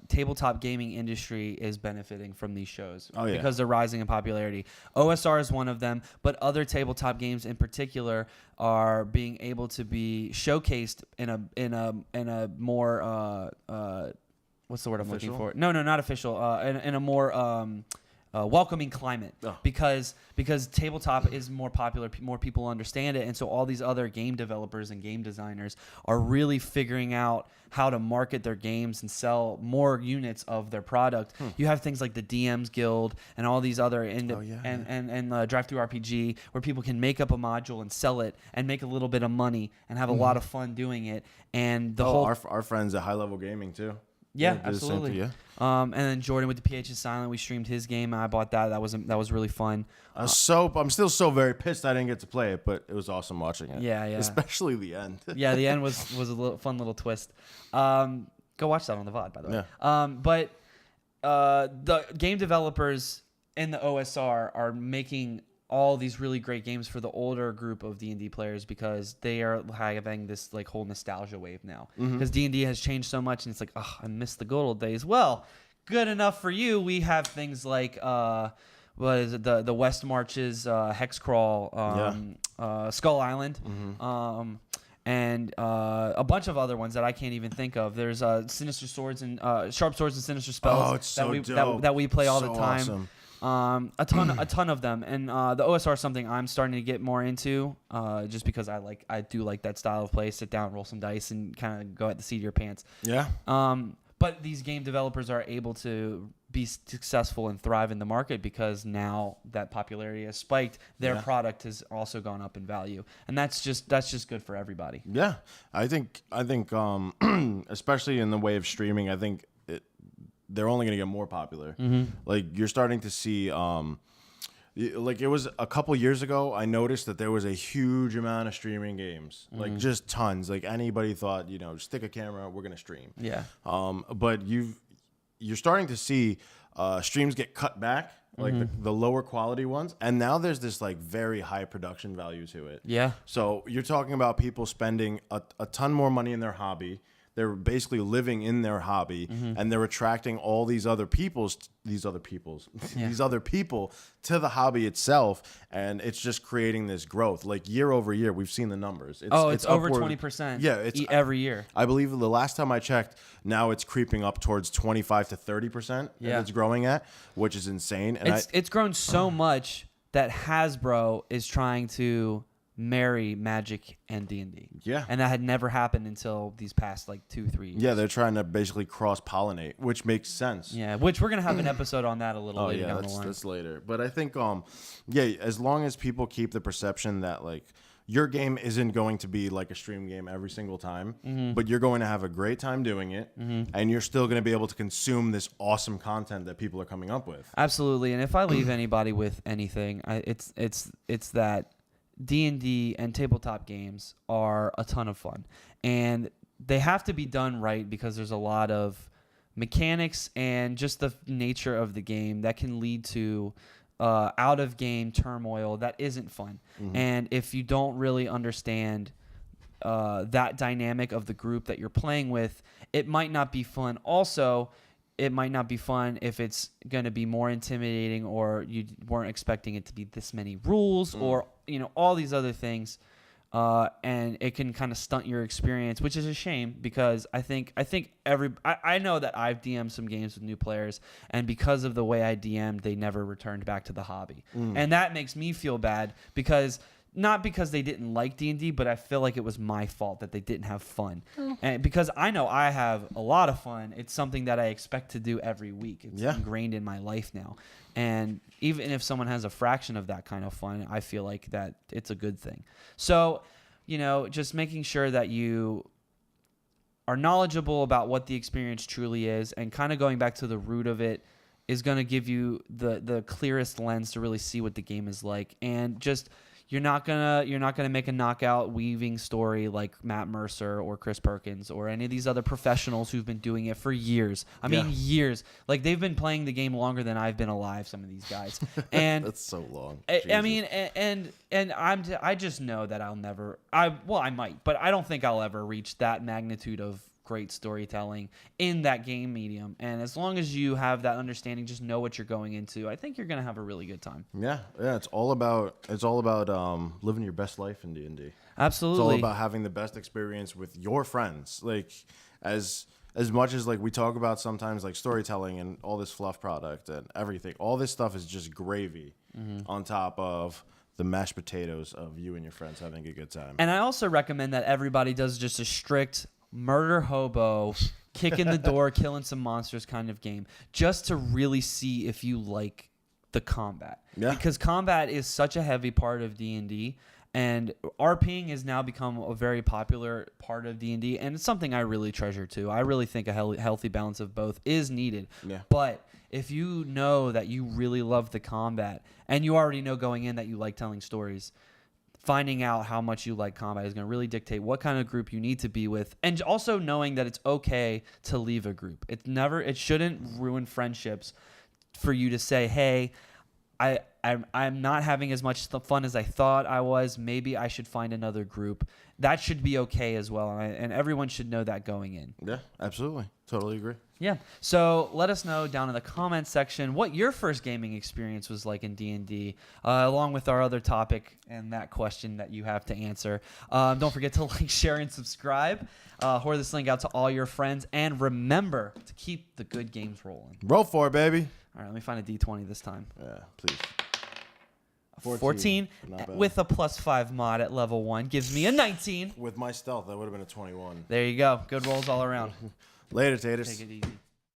tabletop gaming industry is benefiting from these shows because they're rising in popularity. OSR is one of them, but other tabletop games in particular are being able to be showcased in a more what's the word I'm looking for? No, not official. In a more welcoming climate, because tabletop is more popular, more people understand it, and so all these other game developers and game designers are really figuring out how to market their games and sell more units of their product. You have things like the DMs Guild and all these other and Drive Through RPG, where people can make up a module and sell it and make a little bit of money and have a lot of fun doing it. And the whole our friends at High Level Gaming too. Yeah, absolutely. And then Jordan with the PH is Silent, we streamed his game. I bought that. That was really fun. I'm still so very pissed I didn't get to play it, but it was awesome watching it. Yeah. Especially the end. Yeah, the end was a fun little twist. Go watch that on the VOD, by the way. Yeah. But the game developers in the OSR are making all these really great games for the older group of D&D players, because they are having this like whole nostalgia wave now, because D&D has changed so much, and it's like, oh, I miss the good old days. Well, good enough for you. We have things like what is it, the West Marches, Hexcrawl, Skull Island, and a bunch of other ones that I can't even think of. There's Sinister Swords and Sharp Swords and Sinister Spells Oh, it's so that we play all the So time. awesome. A ton of them, and the OSR is something I'm starting to get more into, just because I do like that style of play. Sit down, roll some dice, and kind of go at the seat of your pants. Yeah. But these game developers are able to be successful and thrive in the market because now that popularity has spiked, their product has also gone up in value, and that's just good for everybody. Yeah, I think especially in the way of streaming, I think they're only going to get more popular. Like you're starting to see, like it was a couple years ago, I noticed that there was a huge amount of streaming games, like just tons. Like anybody thought, stick a camera, we're going to stream. Yeah. But you're starting to see streams get cut back, like the lower quality ones, and now there's this like very high production value to it. Yeah. So you're talking about people spending a ton more money in their hobby. They're basically living in their hobby, and they're attracting all these other people to the hobby itself, and it's just creating this growth. Like year over year, we've seen the numbers. It's over upward, 20%. Yeah, it's every year. I believe the last time I checked, now it's creeping up towards 25 to 30%. Yeah. It's growing at, which is insane. And It's grown so much that Hasbro is trying to marry Magic and D&D. Yeah. And that had never happened until these past like 2-3 years. Yeah, they're trying to basically cross-pollinate, which makes sense. Yeah, which we're going to have an episode on that a little later down the line. That's later. But I think, as long as people keep the perception that, like, your game isn't going to be like a stream game every single time, but you're going to have a great time doing it, and you're still going to be able to consume this awesome content that people are coming up with. Absolutely. And if I leave anybody with anything, it's that D&D and tabletop games are a ton of fun, and they have to be done right because there's a lot of mechanics and just the nature of the game that can lead to out of game turmoil that isn't fun. And if you don't really understand that dynamic of the group that you're playing with, it might not be fun. Also, it might not be fun if it's going to be more intimidating, or you weren't expecting it to be this many rules, or all these other things, and it can kind of stunt your experience, which is a shame because I know that I've DM'd some games with new players, and because of the way I DM'd, they never returned back to the hobby, and that makes me feel bad because. Not because they didn't like D&D, but I feel like it was my fault that they didn't have fun. And because I know I have a lot of fun, it's something that I expect to do every week. It's ingrained in my life now. And even if someone has a fraction of that kind of fun, I feel like that it's a good thing. So, just making sure that you are knowledgeable about what the experience truly is, and kind of going back to the root of it is going to give you the clearest lens to really see what the game is like. And just... You're not gonna make a knockout weaving story like Matt Mercer or Chris Perkins or any of these other professionals who've been doing it for years. I mean, years. Like they've been playing the game longer than I've been alive. Some of these guys, and that's so long. I mean, and I just know that I'll never. I might, but I don't think I'll ever reach that magnitude of great storytelling in that game medium. And as long as you have that understanding, just know what you're going into, I think you're gonna have a really good time. Yeah, it's all about living your best life in D&D. Absolutely. It's all about having the best experience with your friends. Like as much as like we talk about sometimes like storytelling and all this fluff product and everything, all this stuff is just gravy on top of the mashed potatoes of you and your friends having a good time. And I also recommend that everybody does just a strict murder hobo, kick in the door, killing some monsters kind of game, just to really see if you like the combat. Yeah. Because combat is such a heavy part of D&D, and RPing has now become a very popular part of D&D, and it's something I really treasure too. I really think a healthy balance of both is needed. Yeah. But if you know that you really love the combat, and you already know going in that you like telling stories, finding out how much you like combat is going to really dictate what kind of group you need to be with, and also knowing that it's okay to leave a group. It shouldn't ruin friendships for you to say, hey, I'm not having as much fun as I thought I was. Maybe I should find another group. That should be okay as well, and everyone should know that going in. Yeah, absolutely. Totally agree. Yeah. So let us know down in the comments section what your first gaming experience was like in D&D, along with our other topic and that question that you have to answer. Don't forget to like, share, and subscribe. Whore this link out to all your friends. And remember to keep the good games rolling. Roll for it, baby. All right, let me find a D20 this time. Yeah, please. 14 with a +5 mod at level 1 gives me a 19. With my stealth, that would have been a 21. There you go. Good rolls all around. Later, taters. Take it easy.